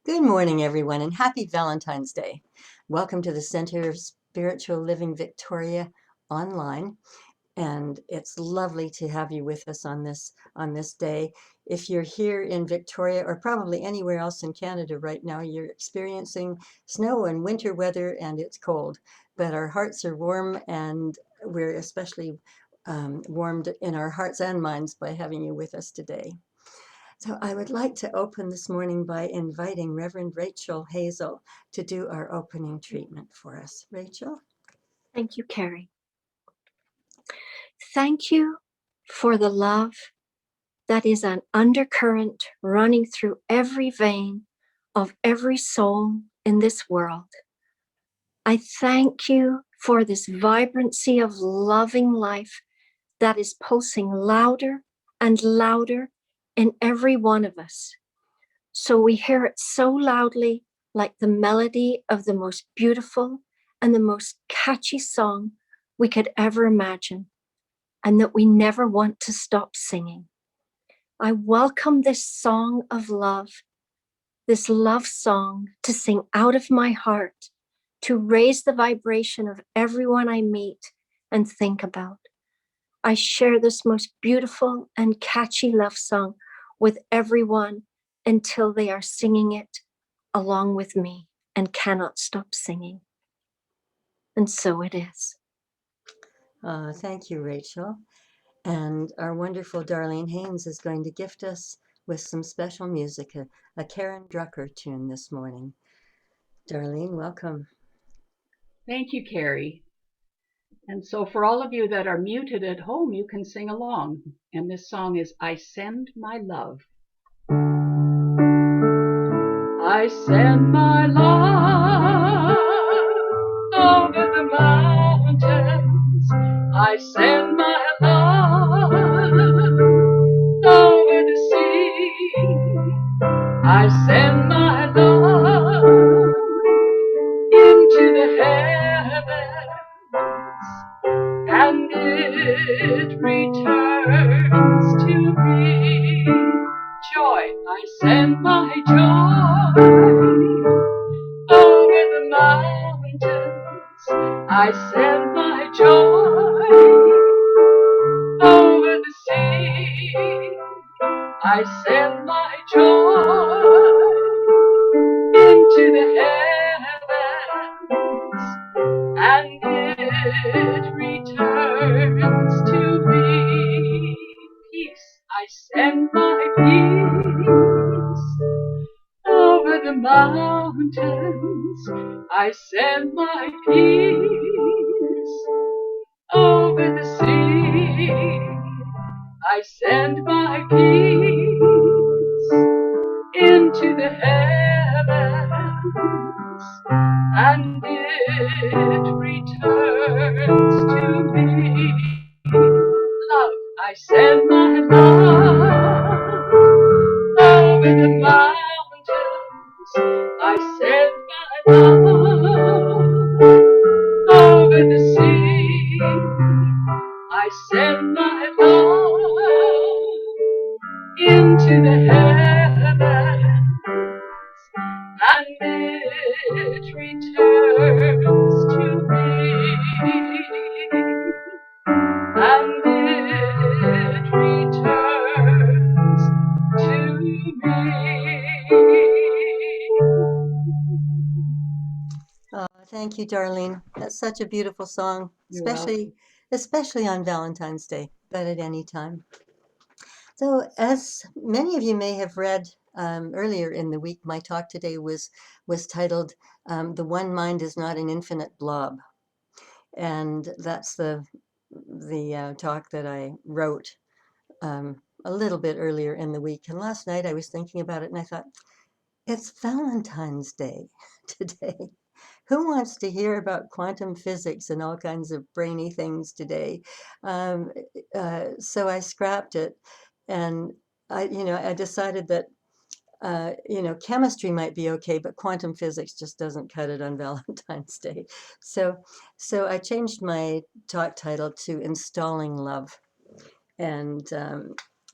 Good morning, everyone, and happy Valentine's Day. Welcome to the Center of Spiritual Living Victoria online, and it's lovely to have you with us on this day. If you're here in Victoria or probably anywhere else in Canada right now, you're experiencing snow and winter weather, and it's cold. But our hearts are warm, and we're especially warmed in our hearts and minds by having you with us today. So I would like to open this morning by inviting Reverend Rachel Hazel to do our opening treatment for us. Rachel? Thank you, Carrie. Thank you for the love that is an undercurrent running through every vein of every soul in this world. I thank you for this vibrancy of loving life that is pulsing louder and louder in every one of us. So we hear it so loudly, like the melody of the most beautiful and the most catchy song we could ever imagine, and that we never want to stop singing. I welcome this song of love, this love song to sing out of my heart, to raise the vibration of everyone I meet and think about. I share this most beautiful and catchy love song with everyone until they are singing it along with me and cannot stop singing. And so it is. Thank you, Rachel. And our wonderful Darlene Haynes is going to gift us with some special music, a Karen Drucker tune this morning. Darlene, welcome. Thank you, Carrie. And so for all of you that are muted at home, you can sing along. And this song is I Send My Love. I send my love over the mountains. I send my love over the sea. I send my love into the heavens, and it returns to me. Joy, I send my joy over the mountains. I send my joy over the sea. I send my joy into the heavens, and it returns to me. Peace, I send my peace over the mountains. I send my peace over the sea. I send my peace into the heavens, and it returns to me. Love, I send my love over the mountains. I send my love over the sea. I send my love into the heavens, and it returns to me. And it returns to me. Oh, thank you, Darlene. That's such a beautiful song, You're welcome. especially on Valentine's Day, but at any time. So, as many of you may have read earlier in the week, my talk today was titled "The One Mind Is Not an Infinite Blob," and that's the talk that I wrote a little bit earlier in the week. And last night I was thinking about it, and I thought, it's Valentine's Day today. Who wants to hear about quantum physics and all kinds of brainy things today? Um, so I scrapped it, and I decided that chemistry might be okay, but quantum physics just doesn't cut it on Valentine's Day. So, so I changed my talk title to "Installing Love," and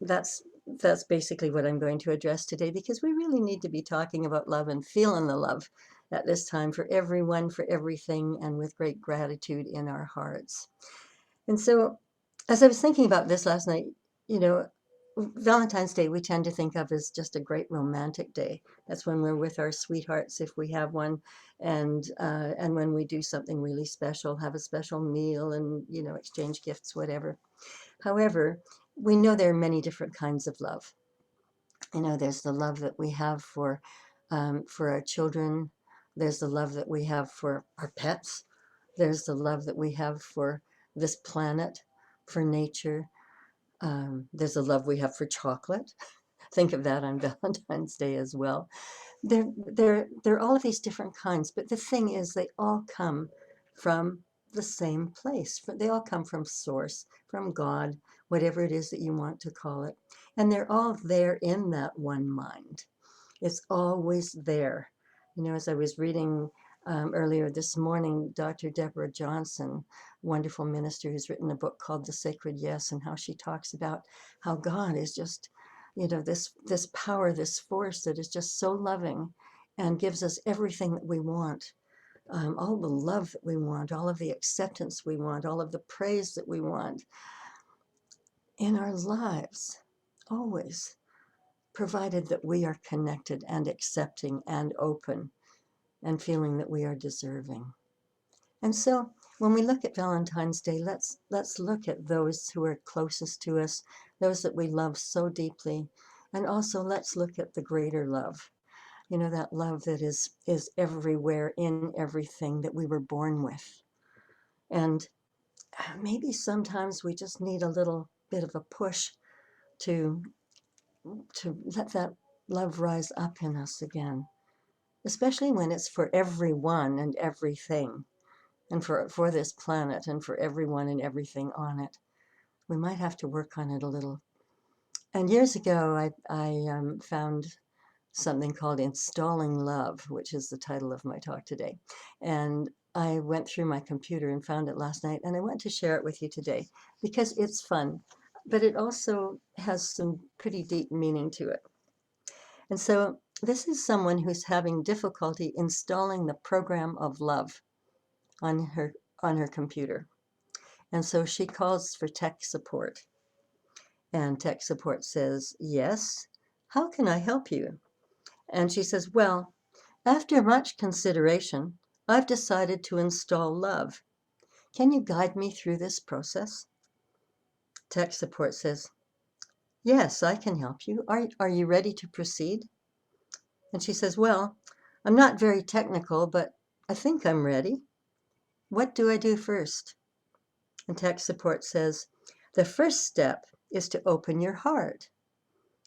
that's that's basically what I'm going to address today, because we really need to be talking about love and feeling the love at this time for everyone, for everything, and with great gratitude in our hearts. And so, as I was thinking about this last night, you know, Valentine's Day we tend to think of as just a great romantic day. That's when we're with our sweethearts, if we have one, and when we do something really special, have a special meal, and exchange gifts, whatever. However, we know there are many different kinds of love. There's the love that we have for our children. There's the love that we have for our pets. There's the love that we have for this planet, for nature. There's the love we have for chocolate. Think of that on Valentine's Day as well. There are all of these different kinds, but the thing is, they all come from the same place. They all come from Source, from God, whatever it is that you want to call it. And they're all there in that one mind. It's always there. As I was reading earlier this morning, Dr. Deborah Johnson, wonderful minister who's written a book called The Sacred Yes, and how she talks about how God is just, this power, this force that is just so loving and gives us everything that we want. All the love that we want, all of the acceptance we want, all of the praise that we want in our lives, always, provided that we are connected and accepting and open and feeling that we are deserving. And so when we look at Valentine's Day, let's look at those who are closest to us, those that we love so deeply, and also let's look at the greater love. That love that is everywhere in everything that we were born with. And maybe sometimes we just need a little bit of a push to let that love rise up in us again, especially when it's for everyone and everything, and for this planet and for everyone and everything on it. We might have to work on it a little. And years ago, I found something called Installing Love, which is the title of my talk today. And I went through my computer and found it last night, and I want to share it with you today because it's fun, but it also has some pretty deep meaning to it. And so this is someone who's having difficulty installing the program of love on her computer. And so she calls for tech support. And tech support says, "Yes, how can I help you?" And she says, "Well, after much consideration, I've decided to install love. Can you guide me through this process?" Tech support says, "Yes, I can help you. Are you ready to proceed?" And she says, "Well, I'm not very technical, but I think I'm ready. What do I do first?" And tech support says, "The first step is to open your heart.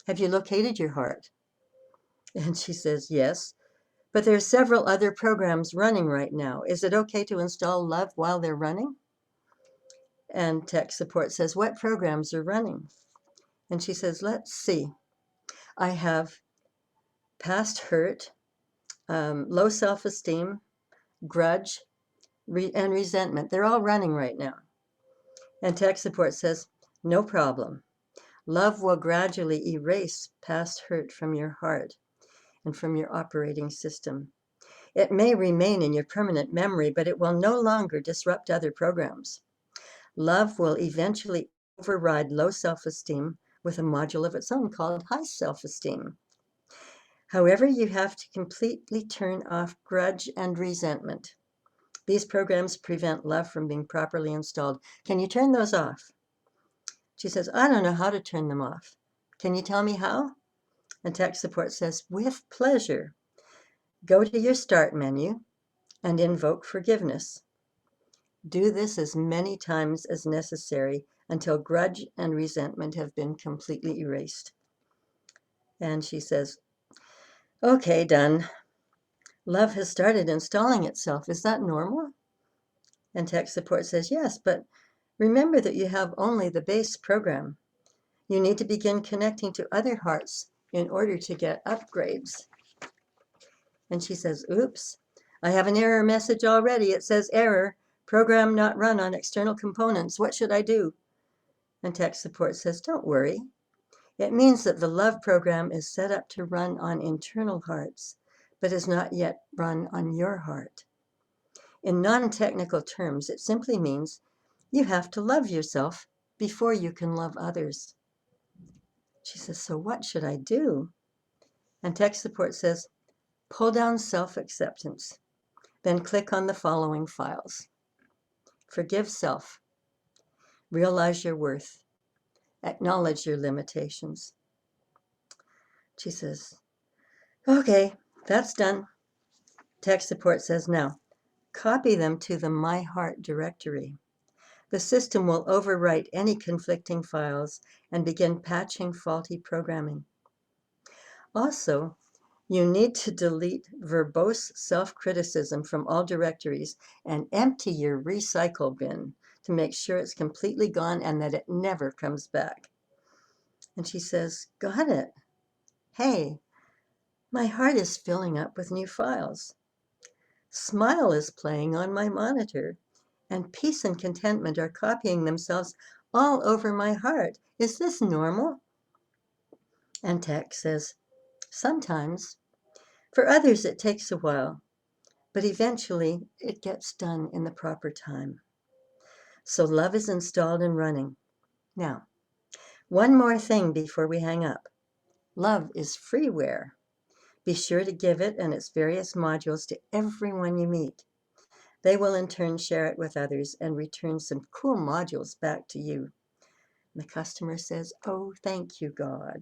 Have you located your heart?" And she says, "Yes, but there are several other programs running right now. Is it okay to install love while they're running?" And tech support says, "What programs are running?" And she says, "Let's see. I have past hurt, low self-esteem, grudge, and resentment. They're all running right now." And tech support says, "No problem. Love will gradually erase past hurt from your heart and from your operating system. It may remain in your permanent memory, but it will no longer disrupt other programs. Love will eventually override low self-esteem with a module of its own called high self-esteem. However, you have to completely turn off grudge and resentment. These programs prevent love from being properly installed. Can you turn those off?" She says, "I don't know how to turn them off. Can you tell me how?" And tech support says, "With pleasure. Go to your start menu and invoke forgiveness. Do this as many times as necessary until grudge and resentment have been completely erased." And she says, "Okay, done. Love has started installing itself. Is that normal?" And tech support says, "Yes, but remember that you have only the base program. You need to begin connecting to other hearts in order to get upgrades." And she says, "Oops, I have an error message already. It says error, program not run on external components. What should I do?" And tech support says, "Don't worry. It means that the love program is set up to run on internal hearts, but is not yet run on your heart. In non-technical terms, it simply means you have to love yourself before you can love others. She says, so what should I do? And tech support says, pull down self-acceptance. Then click on the following files. Forgive self. Realize your worth. Acknowledge your limitations. She says, okay, that's done. Tech support says, now, copy them to the My Heart directory. The system will overwrite any conflicting files and begin patching faulty programming. Also, you need to delete verbose self-criticism from all directories and empty your recycle bin to make sure it's completely gone and that it never comes back. And she says, got it. Hey, my heart is filling up with new files. Smile is playing on my monitor, and peace and contentment are copying themselves all over my heart. Is this normal? And Tech says, sometimes. For others, it takes a while, but eventually it gets done in the proper time. So love is installed and running. Now, one more thing before we hang up. Love is freeware. Be sure to give it and its various modules to everyone you meet. They will in turn share it with others and return some cool modules back to you. And the customer says, oh, thank you, God.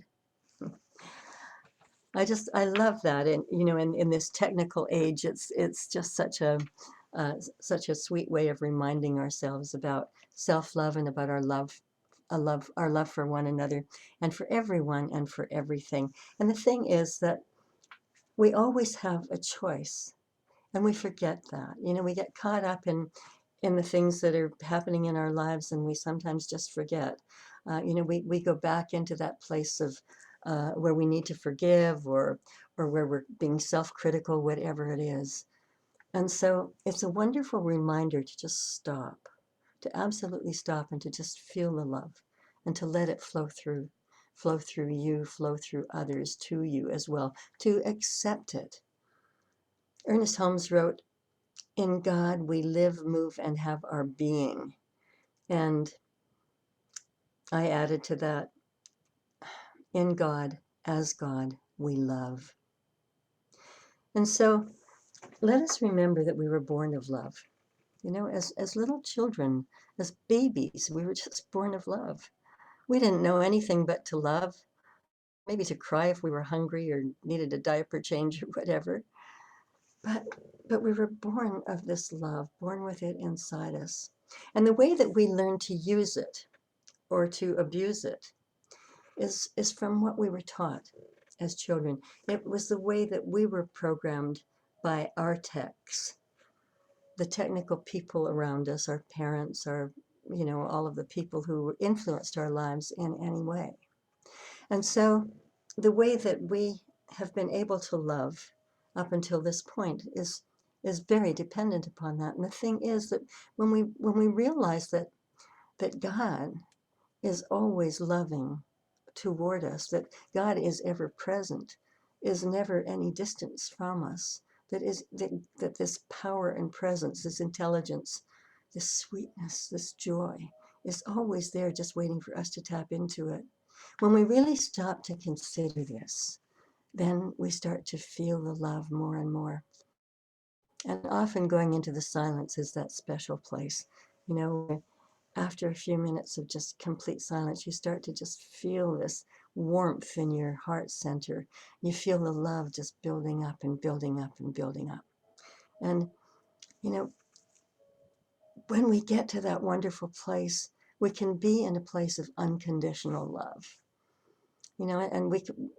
I love that. And, in this technical age, it's just such a sweet way of reminding ourselves about self-love and about our love for one another and for everyone and for everything. And the thing is that we always have a choice, and we forget that. We get caught up in the things that are happening in our lives, and we sometimes just forget. We go back into that place of where we need to forgive, or where we're being self-critical, whatever it is. And so it's a wonderful reminder to just stop, to absolutely stop, and to just feel the love, and to let it flow through you, flow through others to you as well, to accept it. Ernest Holmes wrote, in God we live, move, and have our being. And I added to that, in God, as God, we love. And so let us remember that we were born of love. As little children, as babies, we were just born of love. We didn't know anything but to love, maybe to cry if we were hungry or needed a diaper change or whatever. But we were born of this love, born with it inside us. And the way that we learn to use it or to abuse it is from what we were taught as children. It was the way that we were programmed by our techs, the technical people around us, our parents, all of the people who influenced our lives in any way. And so the way that we have been able to love up until this point is very dependent upon that. And the thing is that when we realize that God is always loving toward us, that God is ever present, is never any distance from us, that this power and presence, this intelligence, this sweetness, this joy is always there just waiting for us to tap into it. When we really stop to consider this, then we start to feel the love more and more. And often going into the silence is that special place. After a few minutes of just complete silence, you start to just feel this warmth in your heart center. You feel the love just building up and building up and building up. And, when we get to that wonderful place, we can be in a place of unconditional love. And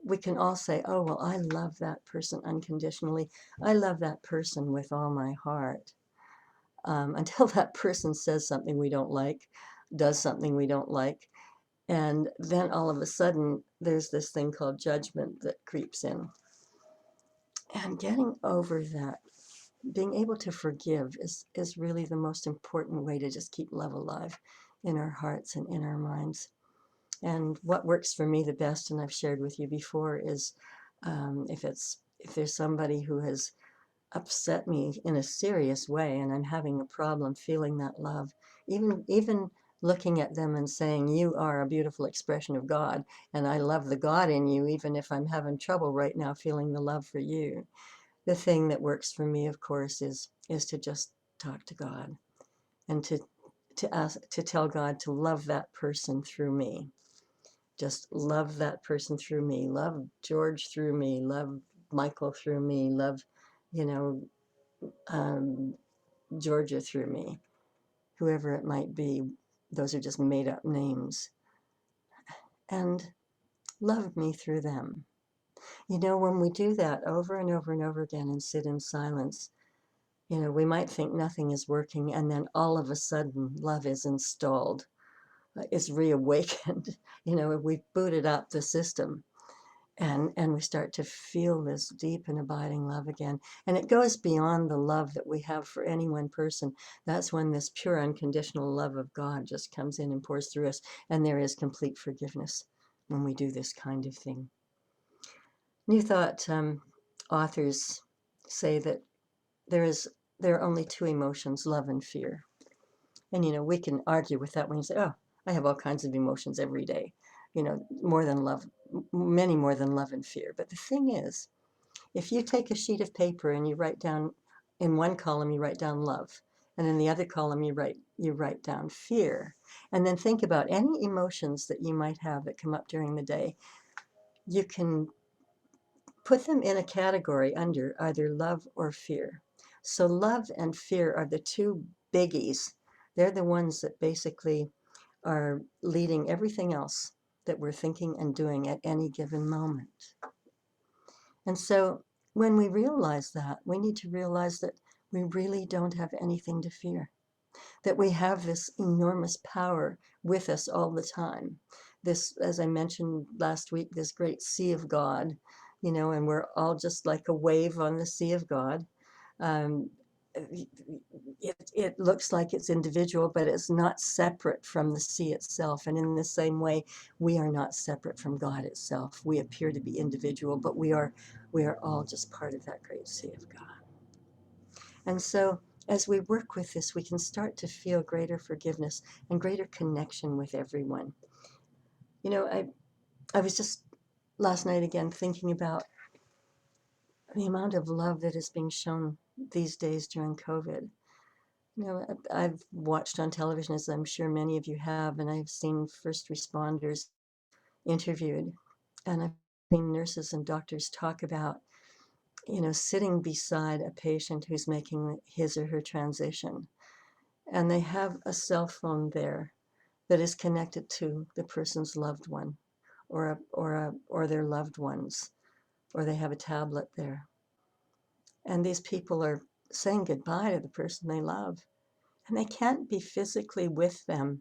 we can all say, oh, well, I love that person unconditionally. I love that person with all my heart. Until that person says something we don't like, does something we don't like. And then all of a sudden, there's this thing called judgment that creeps in. And getting over that, being able to forgive is really the most important way to just keep love alive in our hearts and in our minds. And what works for me the best, and I've shared with you before, is if there's somebody who has upset me in a serious way and I'm having a problem feeling that love, even looking at them and saying, you are a beautiful expression of God, and I love the God in you, even if I'm having trouble right now feeling the love for you. The thing that works for me, of course, is to just talk to God and to ask, to tell God to love that person through me. Just love that person through me. Love George through me. Love Michael through me. Love, you know, um, Georgia through me. Whoever it might be. Those are just made up names. And love me through them. You know, when we do that over and over and over again and sit in silence, you know, we might think nothing is working, and then all of a sudden, love is installed, is reawakened. You know, we've booted up the system, and we start to feel this deep and abiding love again. And it goes beyond the love that we have for any one person. That's when this pure, unconditional love of God just comes in and pours through us, and there is complete forgiveness when we do this kind of thing. New Thought authors say that there are only two emotions, love and fear. And, you know, we can argue with that when you say, oh, I have all kinds of emotions every day, you know, more than love, many more than love and fear. But the thing is, if you take a sheet of paper and you write down, in one column, you write down love, and in the other column, you write down fear, and then think about any emotions that you might have that come up during the day, you can put them in a category under either love or fear. So love and fear are the two biggies. They're the ones that basically are leading everything else that we're thinking and doing at any given moment. And so when we realize that, we need to realize that we really don't have anything to fear, that we have this enormous power with us all the time. This, as I mentioned last week, this great sea of God, you know, and we're all just like a wave on the sea of God. Um, it looks like it's individual, but it's not separate from the sea itself. And in the same way, we are not separate from God itself. We appear to be individual, but we are all just part of that great sea of God. And so as we work with this, we can start to feel greater forgiveness and greater connection with everyone. You know, I was just last night again thinking about the amount of love that is being shown these days during COVID. You know, I've watched on television, as I'm sure many of you have, and I've seen first responders interviewed, and I've seen nurses and doctors talk about, you know, sitting beside a patient who's making his or her transition, and they have a cell phone there that is connected to the person's loved one, or their loved ones, or they have a tablet there, and these people are saying goodbye to the person they love, and they can't be physically with them,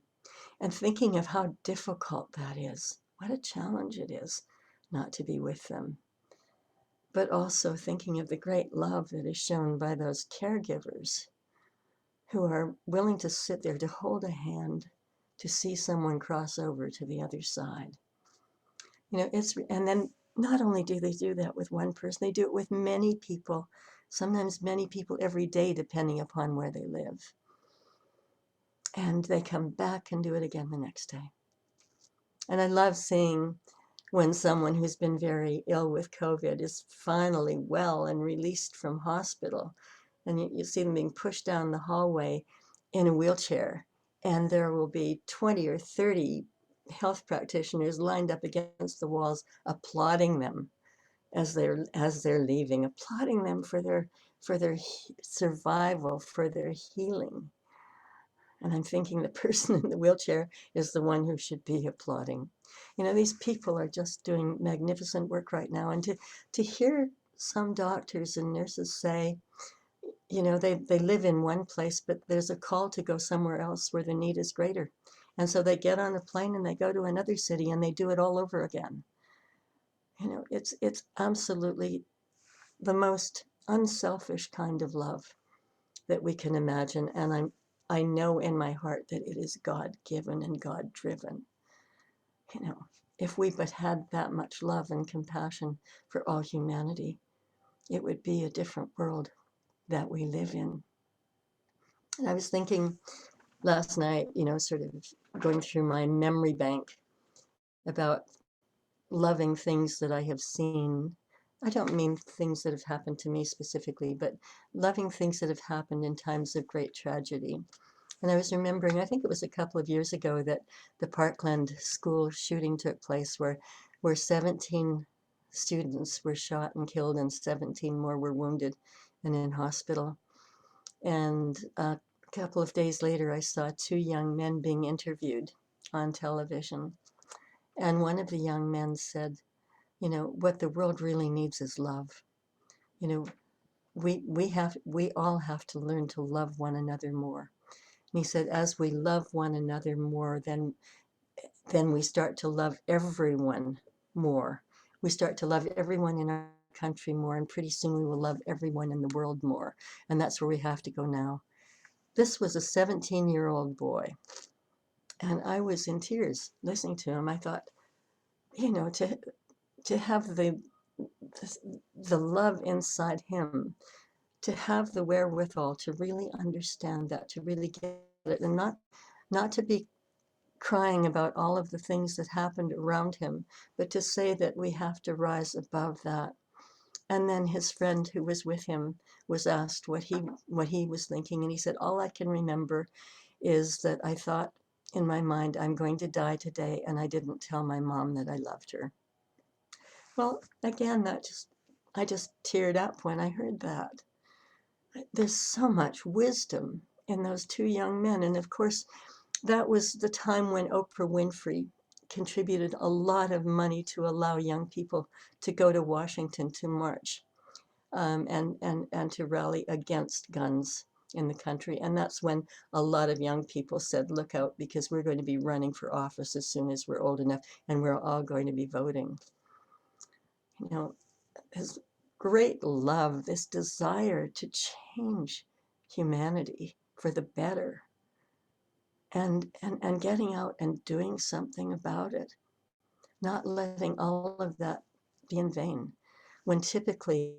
and thinking of how difficult that is. What a challenge it is not to be with them. But also thinking of the great love that is shown by those caregivers who are willing to sit there to hold a hand, to see someone cross over to the other side. You know, and then not only do they do that with one person, they do it with many people, sometimes many people every day, depending upon where they live. And they come back and do it again the next day. And I love seeing when someone who's been very ill with COVID is finally well and released from hospital. And you see them being pushed down the hallway in a wheelchair. And there will be 20 or 30 health practitioners lined up against the walls applauding them as they're leaving, applauding them for their survival, for their healing. And I'm thinking the person in the wheelchair is the one who should be applauding. You know, these people are just doing magnificent work right now. And to hear some doctors and nurses say, you know, they live in one place, but there's a call to go somewhere else where the need is greater. And so they get on a plane and they go to another city and they do it all over again. You know, it's absolutely the most unselfish kind of love that we can imagine. And I know in my heart that it is God given and God driven. You know, if we but had that much love and compassion for all humanity, it would be a different world that we live in. And I was thinking last night, sort of going through my memory bank about loving things that I have seen. I don't mean things that have happened to me specifically, but loving things that have happened in times of great tragedy. And I was remembering, I think it was a couple of years ago, that the Parkland school shooting took place where 17 students were shot and killed and 17 more were wounded and in hospital. And a couple of days later, I saw two young men being interviewed on television. And one of the young men said, what the world really needs is love. You know, we all have to learn to love one another more. And he said, as we love one another more, then we start to love everyone more. We start to love everyone in our country more, and pretty soon we will love everyone in the world more. And that's where we have to go now. This was a 17-year-old boy, and I was in tears listening to him. I thought, to have the love inside him, to have the wherewithal to really understand that, to really get it, and not to be crying about all of the things that happened around him, but to say that we have to rise above that. And then his friend who was with him was asked what he was thinking, and he said, all I can remember is that I thought in my mind, I'm going to die today, and I didn't tell my mom that I loved her. Well, again, I just teared up when I heard that. There's so much wisdom in those two young men. And of course, that was the time when Oprah Winfrey contributed a lot of money to allow young people to go to Washington to march, and to rally against guns in the country. And that's when a lot of young people said, look out, because we're going to be running for office as soon as we're old enough, and we're all going to be voting. His great love, this desire to change humanity for the better, and getting out and doing something about it, not letting all of that be in vain, when typically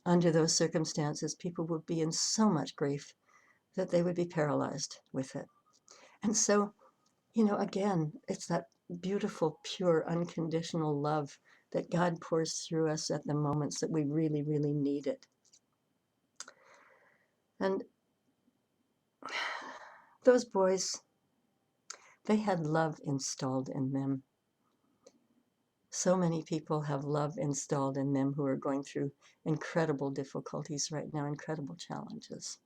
under those circumstances people would be in so much grief that they would be paralyzed with it. And so, again, it's that beautiful, pure, unconditional love that God pours through us at the moments that we really, really need it. And those boys, they had love installed in them. So many people have love installed in them who are going through incredible difficulties right now, incredible challenges.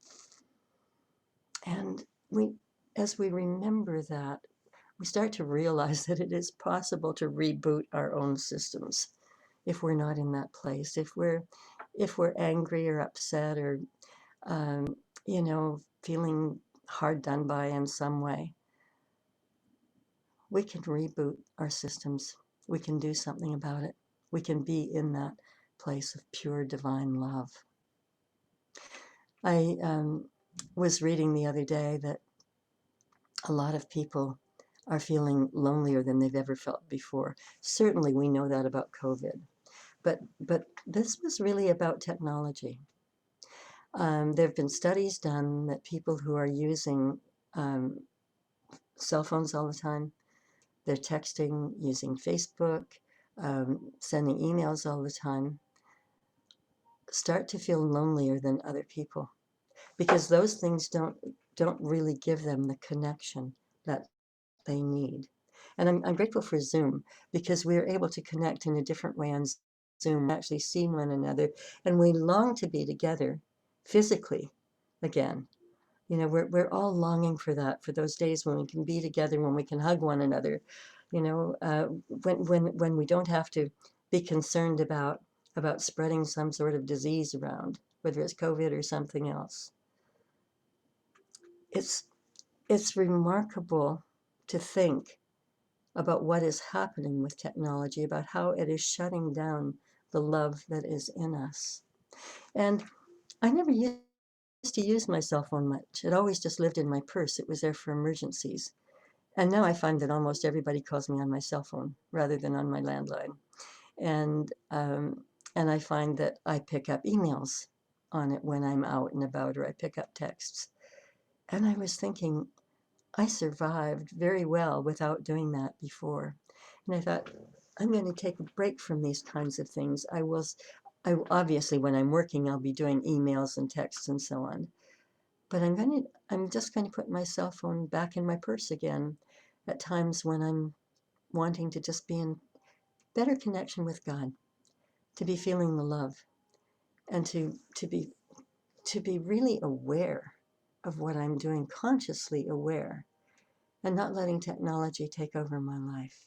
And as we remember that, we start to realize that it is possible to reboot our own systems if we're not in that place, if we're angry or upset or feeling hard done by in some way. We can reboot our systems. We can do something about it. We can be in that place of pure divine love. I was reading the other day that a lot of people are feeling lonelier than they've ever felt before. Certainly, we know that about COVID, but this was really about technology. There have been studies done that people who are using cell phones all the time, they're texting, using Facebook, sending emails all the time, start to feel lonelier than other people, because those things don't really give them the connection that they need. And I'm grateful for Zoom, because we are able to connect in a different way on Zoom, actually see one another, and we long to be together physically again. We're all longing for that, for those days when we can be together, when we can hug one another, when we don't have to be concerned about spreading some sort of disease around, whether it's COVID or something else. It's remarkable to think about what is happening with technology, about how it is shutting down the love that is in us. And I never used to use my cell phone much. It always just lived in my purse. It was there for emergencies. And now I find that almost everybody calls me on my cell phone rather than on my landline. And and I find that I pick up emails on it when I'm out and about, or I pick up texts. And I was thinking, I survived very well without doing that before. And I thought, I'm going to take a break from these kinds of things. I obviously, when I'm working, I'll be doing emails and texts and so on. But I'm just going to put my cell phone back in my purse again at times when I'm wanting to just be in better connection with God, to be feeling the love, and to be really aware of what I'm doing, consciously aware, and not letting technology take over my life.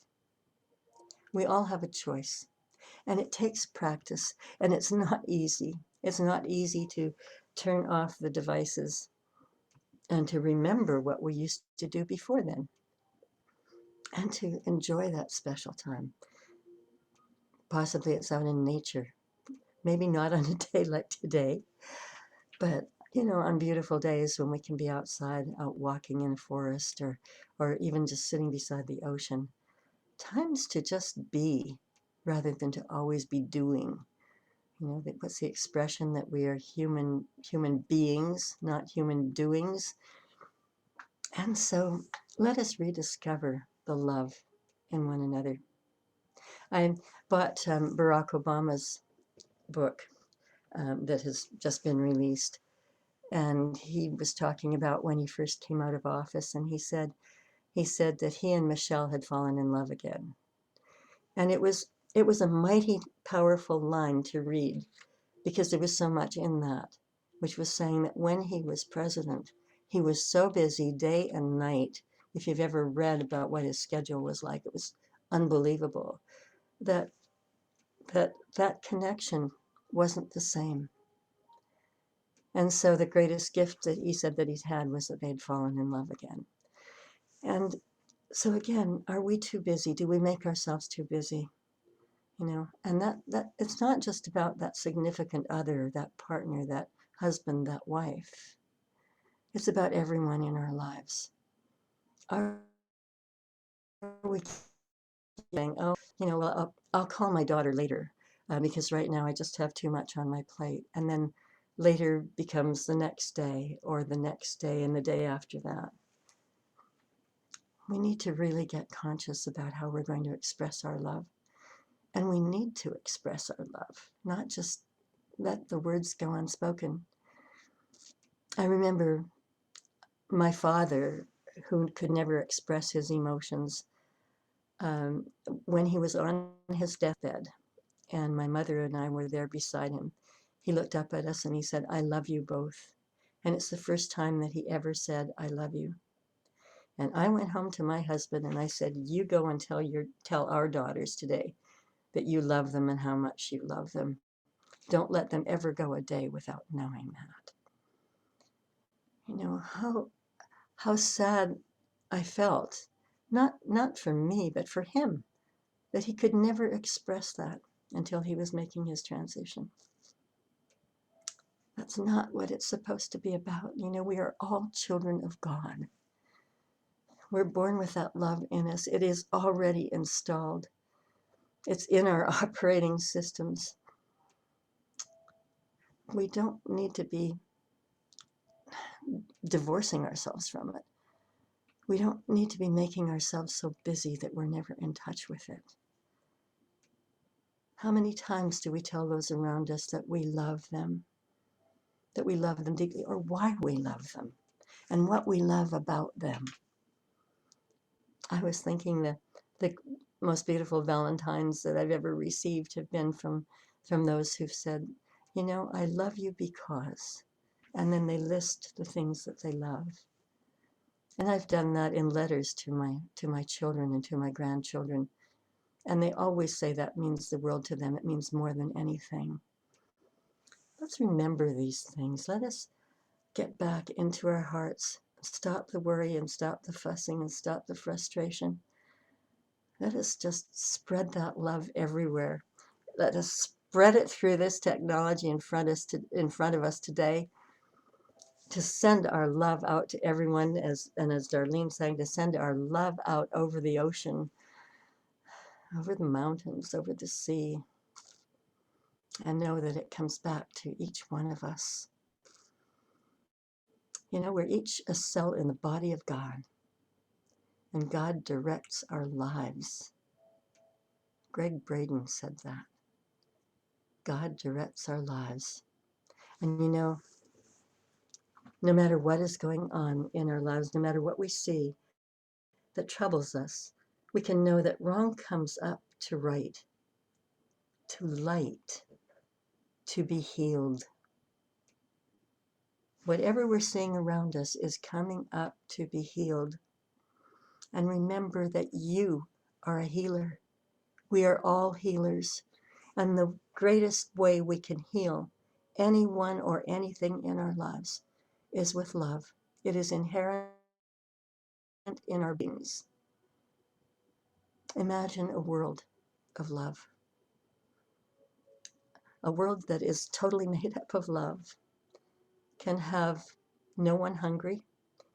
We all have a choice, and it takes practice, and it's not easy. It's not easy to turn off the devices and to remember what we used to do before then, and to enjoy that special time. Possibly it's out in nature, maybe not on a day like today, but on beautiful days when we can be outside, out walking in a forest, or even just sitting beside the ocean. Times to just be rather than to always be doing. What's the expression that we are human beings, not human doings? And so let us rediscover the love in one another. I bought Barack Obama's book that has just been released. And he was talking about when he first came out of office, and he said that he and Michelle had fallen in love again. And it was a mighty powerful line to read because there was so much in that, which was saying that when he was president, he was so busy day and night. If you've ever read about what his schedule was like, it was unbelievable that that connection wasn't the same. And so the greatest gift that he said that he'd had was that they'd fallen in love again. And so again, are we too busy? Do we make ourselves too busy? And that it's not just about that significant other, that partner, that husband, that wife. It's about everyone in our lives. Are we saying, oh, well, I'll call my daughter later because right now I just have too much on my plate. And then later becomes the next day or the next day and the day after that. We need to really get conscious about how we're going to express our love. And we need to express our love, not just let the words go unspoken. I remember my father, who could never express his emotions, um, when he was on his deathbed, and my mother and I were there beside him. He looked up at us and he said, "I love you both." And it's the first time that he ever said, "I love you." And I went home to my husband and I said, "You go and tell our daughters today that you love them and how much you love them. Don't let them ever go a day without knowing that." How sad I felt, not for me, but for him, that he could never express that until he was making his transition. That's not what it's supposed to be about. We are all children of God. We're born with that love in us. It is already installed. It's in our operating systems. We don't need to be divorcing ourselves from it. We don't need to be making ourselves so busy that we're never in touch with it. How many times do we tell those around us that we love them deeply, or why we love them, and what we love about them? I was thinking that the most beautiful Valentines that I've ever received have been from those who've said, "I love you because," and then they list the things that they love. And I've done that in letters to my children and to my grandchildren. And they always say that means the world to them. It means more than anything. Let's remember these things. Let us get back into our hearts. Stop the worry and stop the fussing and stop the frustration. Let us just spread that love everywhere. Let us spread it through this technology in front of us today. to send our love out to everyone, as Darlene sang, to send our love out over the ocean, over the mountains, over the sea, and know that it comes back to each one of us. You know, we're each a cell in the body of God, and God directs our lives. Gregg Braden said that. God directs our lives. And you know, no matter what is going on in our lives, no matter what we see that troubles us, we can know that wrong comes up to right, to light, to be healed. Whatever we're seeing around us is coming up to be healed. And remember that you are a healer. We are all healers. And the greatest way we can heal anyone or anything in our lives is with love. It is inherent in our beings. Imagine a world of love, a world that is totally made up of love, can have no one hungry,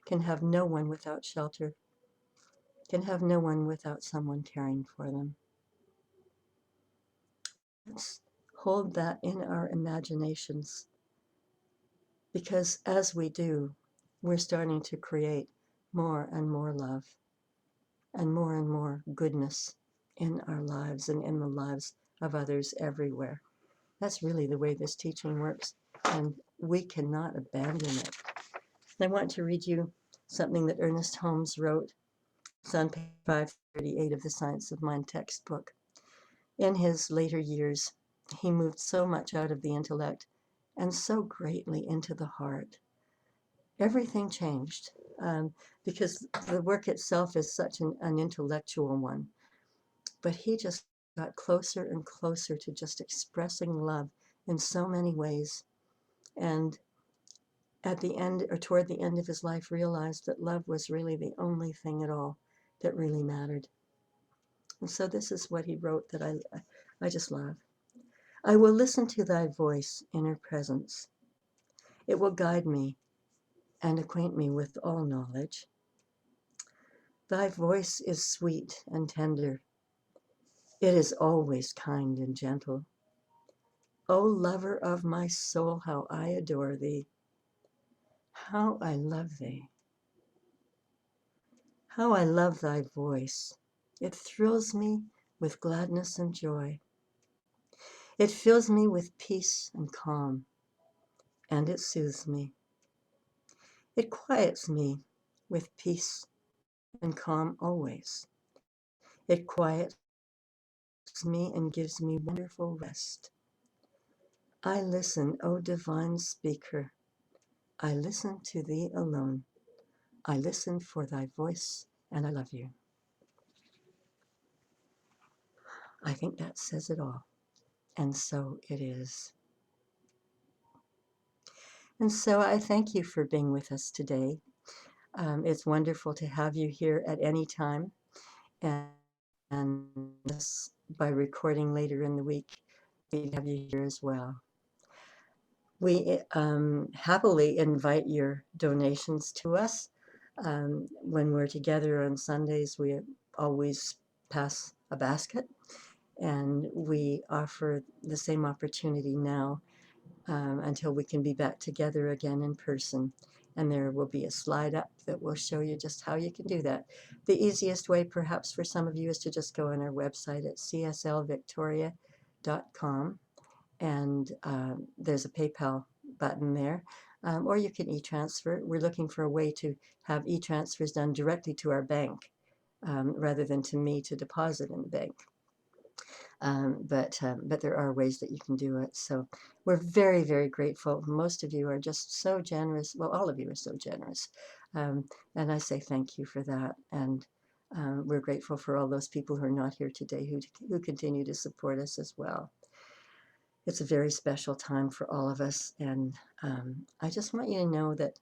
can have no one without shelter, can have no one without someone caring for them. Let's hold that in our imaginations, because as we do, we're starting to create more and more love and more goodness in our lives and in the lives of others everywhere. That's really the way this teaching works, and we cannot abandon it. I want to read you something that Ernest Holmes wrote. It's on page 538 of the Science of Mind textbook. In his later years, he moved so much out of the intellect and so greatly into the heart. Everything changed, because the work itself is such an intellectual one. But he just got closer and closer to just expressing love in so many ways. And at the end, or toward the end of his life, realized that love was really the only thing at all that really mattered. And so this is what he wrote that I just love. I will listen to thy voice, inner presence. It will guide me and acquaint me with all knowledge. Thy voice is sweet and tender. It is always kind and gentle. O lover of my soul, how I adore thee. How I love thee. How I love thy voice. It thrills me with gladness and joy. It fills me with peace and calm, and it soothes me. It quiets me with peace and calm always. It quiets me and gives me wonderful rest. I listen, O divine speaker. I listen to thee alone. I listen for thy voice, and I love you. I think that says it all. And so it is. And so I thank you for being with us today. It's wonderful to have you here at any time. And this, by recording later in the week, we have you here as well. We happily invite your donations to us. When we're together on Sundays, we always pass a basket, and we offer the same opportunity now until we can be back together again in person. And there will be a slide up that will show you just how you can do that. The easiest way, perhaps for some of you, is to just go on our website at cslvictoria.com, and there's a PayPal button there. Or you can e-transfer. We're looking for a way to have e-transfers done directly to our bank rather than to me to deposit in the bank. But there are ways that you can do it. So we're very grateful. Most of you are just so generous. Well, all of you are so generous. And I say thank you for that. And we're grateful for all those people who are not here today who continue to support us as well. It's a very special time for all of us. And I just want you to know that,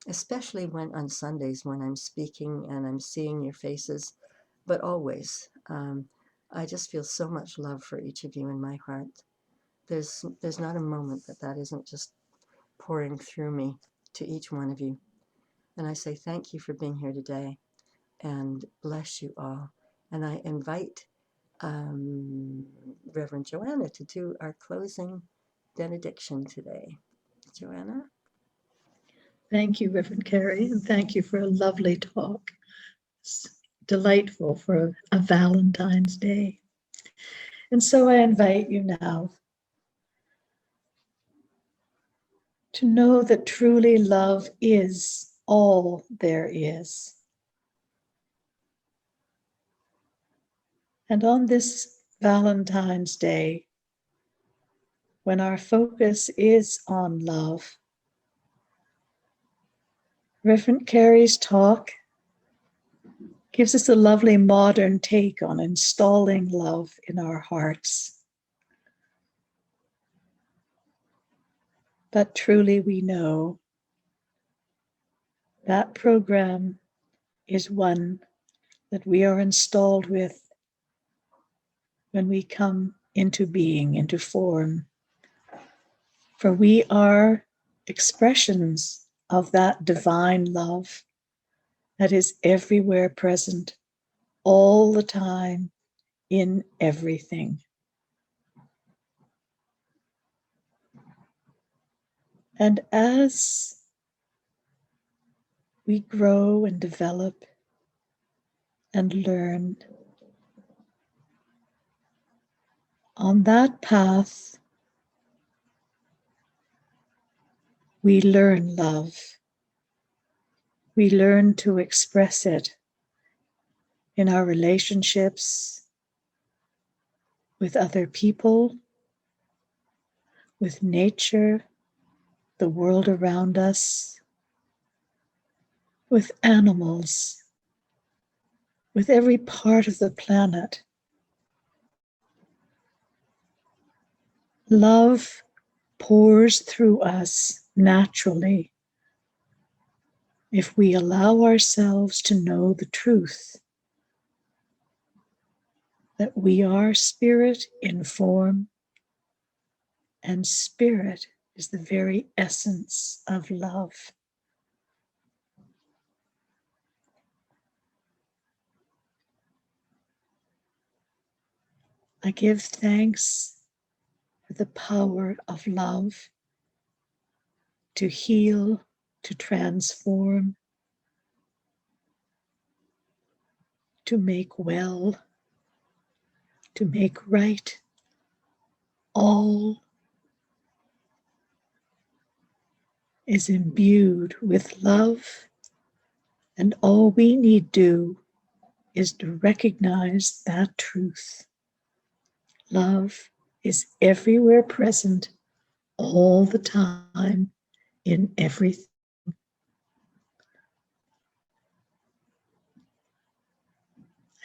especially on Sundays when I'm speaking and I'm seeing your faces, but always, I just feel so much love for each of you in my heart. There's not a moment that isn't just pouring through me. to each one of you. And I say thank you for being here today and bless you all. And I invite Reverend Joanna to do our closing benediction today. Joanna? Thank you, Reverend Carrie, and thank you for a lovely talk. It's delightful for a Valentine's Day. And so I invite you now to know that truly love is all there is. And on this Valentine's Day, when our focus is on love, Reverend Carrie's talk gives us a lovely modern take on installing love in our hearts. But truly we know that program is one that we are installed with when we come into being, into form. For we are expressions of that divine love that is everywhere present, all the time, in everything. And as we grow and develop and learn on that path, we learn love. We learn to express it in our relationships with other people, with nature, the world around us, with animals, with every part of the planet. Love pours through us naturally if we allow ourselves to know the truth that we are spirit in form, and spirit is the very essence of love. I give thanks for the power of love to heal, to transform, to make well, to make right. All is imbued with love, and all we need do is to recognize that truth. Love is everywhere present, all the time, in everything.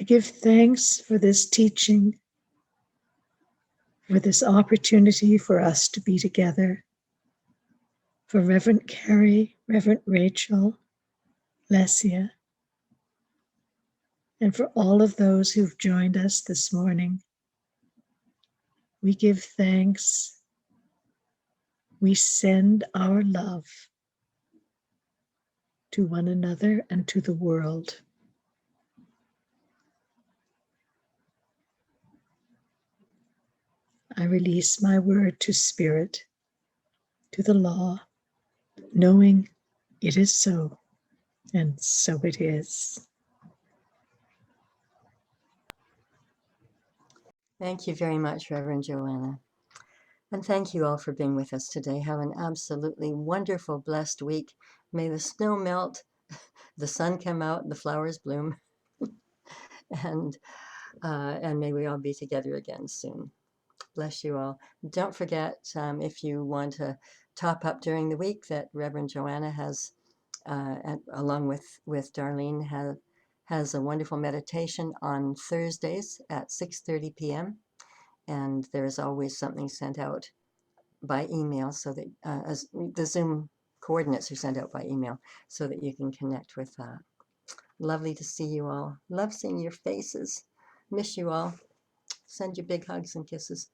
I give thanks for this teaching, for this opportunity for us to be together, for Reverend Carrie, Reverend Rachel, Lesia, and for all of those who've joined us this morning. We give thanks. We send our love to one another and to the world. I release my word to spirit, to the law, knowing it is so, and so it is. Thank you very much, Reverend Joanna. And thank you all for being with us today. Have an absolutely wonderful, blessed week. May the snow melt, the sun come out, the flowers bloom, and may we all be together again soon. Bless you all. Don't forget, if you want to top up during the week, that Reverend Joanna has, along with Darlene, has a wonderful meditation on Thursdays at 6:30 p.m. And there is always something sent out by email, so that as the Zoom coordinates are sent out by email, so that you can connect with that. Lovely to see you all. Love seeing your faces. Miss you all. Send you big hugs and kisses.